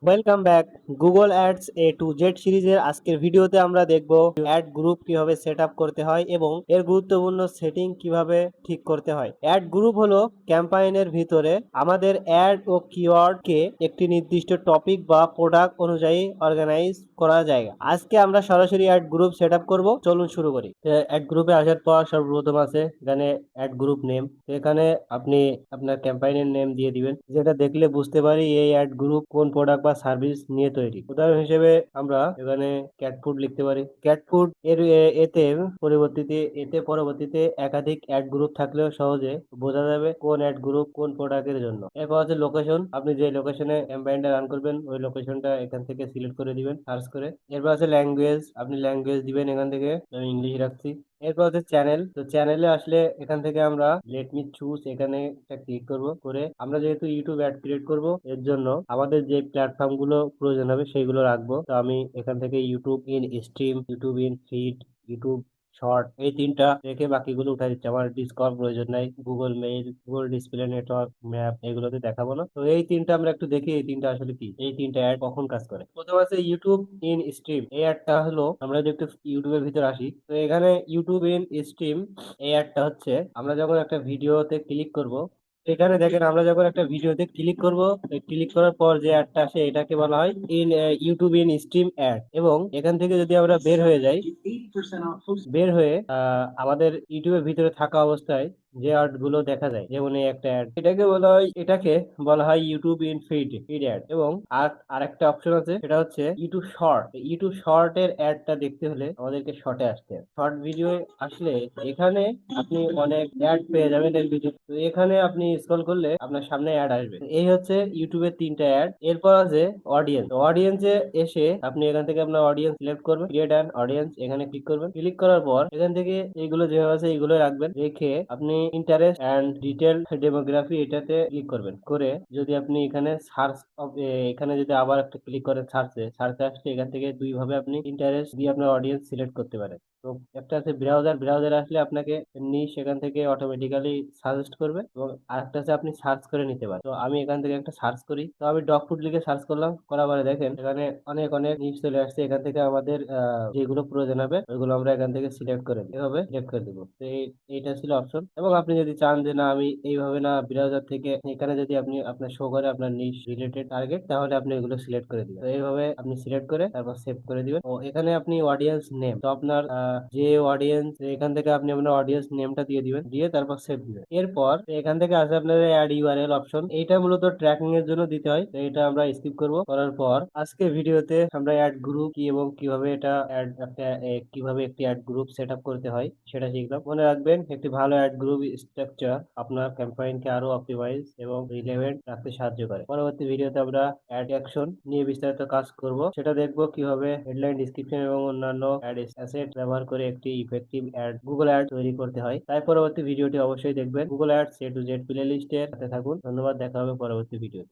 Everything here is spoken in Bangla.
Welcome back. Google ads A to Z সিরিজের আজকের ভিডিওতে আমরা দেখব অ্যাড গ্রুপ কিভাবে সেট আপ করতে হয় এবং এর গুরুত্বপূর্ণ সেটিং কিভাবে ঠিক করতে হয়। অ্যাড গ্রুপ হলো ক্যাম্পাইনের ভিতরে আমাদের অ্যাড ও কিওয়ার্ডকে একটি নির্দিষ্ট টপিক বা প্রোডাক্ট অনুযায়ী অর্গানাইজ করা জায়গা। আজকে আমরা সরাসরি অ্যাড গ্রুপ সেট আপ করবো। চলুন শুরু করি। অ্যাড গ্রুপে আসার পর সর্বপ্রথম আছে এখানে অ্যাড গ্রুপ নেম। এখানে আপনি আপনার ক্যাম্পাইনের নেম দিয়ে দিবেন, যেটা দেখলে বুঝতে পারি এই অ্যাড গ্রুপ কোন প্রোডাক্ট বা সার্ভিস নিয়ে তৈরি। উদাহরণ হিসেবে আমরা এখানে ক্যাট ফুড লিখতে পারি। ক্যাট ফুড এর পরবর্তীতে একাধিক অ্যাড গ্রুপ থাকলেও সহজে বোঝা যাবে কোন অ্যাড গ্রুপ কোন প্রোডাক্টের জন্য। এরপর আছে লোকেশন। আপনি যে লোকেশনে ক্যাম্পাইনটা রান করবেন ওই লোকেশনটা এখান থেকে সিলেক্ট করে দিবেন সার্চ করে। এরপর আছে ল্যাঙ্গুয়েজ। আপনি ল্যাঙ্গুয়েজ দিবেন এখান থেকে, আমি ইংলিশ রাখছি। এরপর হচ্ছে চ্যানেল। তো চ্যানেলে আসলে এখান থেকে আমরা লেট মি চুজ এখানে একটা ক্লিক করব। করে আমরা যেহেতু ইউটিউব অ্যাড ক্রিয়েট করব, এর জন্য আমাদের যে প্ল্যাটফর্ম গুলো প্রয়োজন হবে সেইগুলো রাখবো। তো আমি এখান থেকে YouTube in stream, YouTube in feed, YouTube short, এই তিনটা রেখে বাকিগুলো উঠাই দিচ্ছি। আমার ডিসকভার প্রয়োজন নাই, Google mail, Google display network, map, এগুলোতে দেখাবো না। তো এই তিনটা আমরা একটু দেখি এই তিনটা আসলে কি, এই তিনটা অ্যাড কখন কাজ করে। প্রথম আছে ইউটিউব ইন স্ট্রিম। এই অ্যাডটা হলো, আমরা যদি একটু ইউটিউবের ভিতরে আসি, তো এখানে ইউটিউব ইন স্ট্রিম এই অ্যাডটা হচ্ছে আমরা যখন একটা ভিডিওতে ক্লিক করব, এখানে দেখেন আমরা যখন একটা ভিডিওতে ক্লিক করব, ক্লিক করার পর যে অ্যাডটা আসে এটাকে বলা হয় in YouTube in stream add. এবং এখান থেকে যদি আমরা বের হয়ে যাই, বের হয়ে আমাদের ইউটিউবের ভিতরে থাকা অবস্থায় যে অ্যাড গুলো দেখা যায়, যেমন এই একটা অ্যাড, এটাকে বলা হয় ইউটিউব ইন ফিড অ্যাড। এবং আরেকটা অপশন আছে, সেটা হচ্ছে ইউটিউব শর্ট। ইউটিউব শর্ট এর অ্যাডটা দেখতে হলে আমাদেরকে শর্টে আসতে হবে। শর্ট ভিডিও আসলে এখানে আপনি অনেক অ্যাড পেয়ে যাবেন এর ভিডিও। তো এখানে আপনি স্ক্রল করলে আপনার সামনে অ্যাড আসবে। এই হচ্ছে ইউটিউবের তিনটা অ্যাড। এরপর আছে অডিয়েন্স। অডিয়েন্সে এসে আপনি এখান থেকে আপনার অডিয়েন্স সিলেক্ট করবেন, ক্রিয়েট অ্যান অডিয়েন্স, এখানে ক্লিক করবেন। ক্লিক করার পর এখান থেকে এইগুলো যেভাবে আছে এইগুলো রাখবেন। রেখে আপনি ইন্টারেস্ট অ্যান্ড ডিটেল ডেমোগ্রাফি এটাতে ক্লিক করবেন। করে যদি আপনি এখানে সার্চ, এখানে যদি আবার একটা ক্লিক করেন সার্চে আসলে এখান থেকে দুই ভাবে আপনি ইন্টারেস্ট দিয়ে আপনার অডিয়েন্স সিলেক্ট করতে পারেন। তো একটা আছে ব্রাউজার আসলে আপনাকে নিশ এখান থেকে অটোমেটিক্যালি সাজেস্ট করবে। এবং আরেকটা আছে আপনি সার্চ করে নিতে পারেন। তো আমি এখান থেকে একটা সার্চ করি। তো আমি ডগ ফুড লিখে সার্চ করলাম, করার পরে দেখেন এখানে অনেক অনেক নিউজ চলে আসছে। এখান থেকে আমাদের যেগুলো প্রয়োজন হবে ওইগুলো আমরা এখান থেকে সিলেক্ট করে দিই, এভাবে সিলেক্ট করে দিব। তো এইটা ছিল অপশন। এবং আপনি যদি চান যে না আমি এইভাবে না, ব্রাউজার থেকে এখানে যদি আপনি আপনার শো করে আপনার নিশ রিলেটেড টার্গেট, তাহলে আপনি এগুলো সিলেক্ট করে দিবেন। তো এইভাবে আপনি সিলেক্ট করে তারপর সেভ করে দিবেন। ও এখানে আপনি অডিয়েন্স নেম, তো আপনার যে অডিয়েন্স, এখান থেকে আপনি আপনার অডিয়েন্স নেমটা দিয়ে দিবেন, দিয়ে তারপর সেভ দিবেন। এরপর এখান থেকে আসে আপনার অ্যাড ইউআরএল অপশন। এইটা মূলত ট্র্যাকিং এর জন্য দিতে হয়, তো এটা আমরা স্কিপ করব। করার পর আজকে ভিডিওতে আমরা অ্যাড গ্রুপ কি এবং কিভাবে এটা কিভাবে একটি অ্যাড গ্রুপ সেট আপ করতে হয় সেটা শিখলাম। মনে রাখবেন, একটি ভালো অ্যাড গ্রুপ স্ট্রাকচার আপনার ক্যাম্পাইনকে আরো অপটিমাইজ এবং রিলেভেন্ট রাখতে সাহায্য করে। পরবর্তী ভিডিওতে আমরা অ্যাড অ্যাকশন নিয়ে বিস্তারিত কাজ করব, সেটা দেখবো কিভাবে হেডলাইন, ডিসক্রিপশন এবং অন্যান্য অ্যাড অ্যাসেট ব্যবহার করে একটি ইফেক্টিভ অ্যাড গুগল অ্যাড তৈরি করতে হয়। তাই পরবর্তী ভিডিওটি অবশ্যই দেখবেন। Google ads A to Z play লিস্টের সাথে থাকুন। ধন্যবাদ, দেখা হবে পরবর্তী ভিডিও।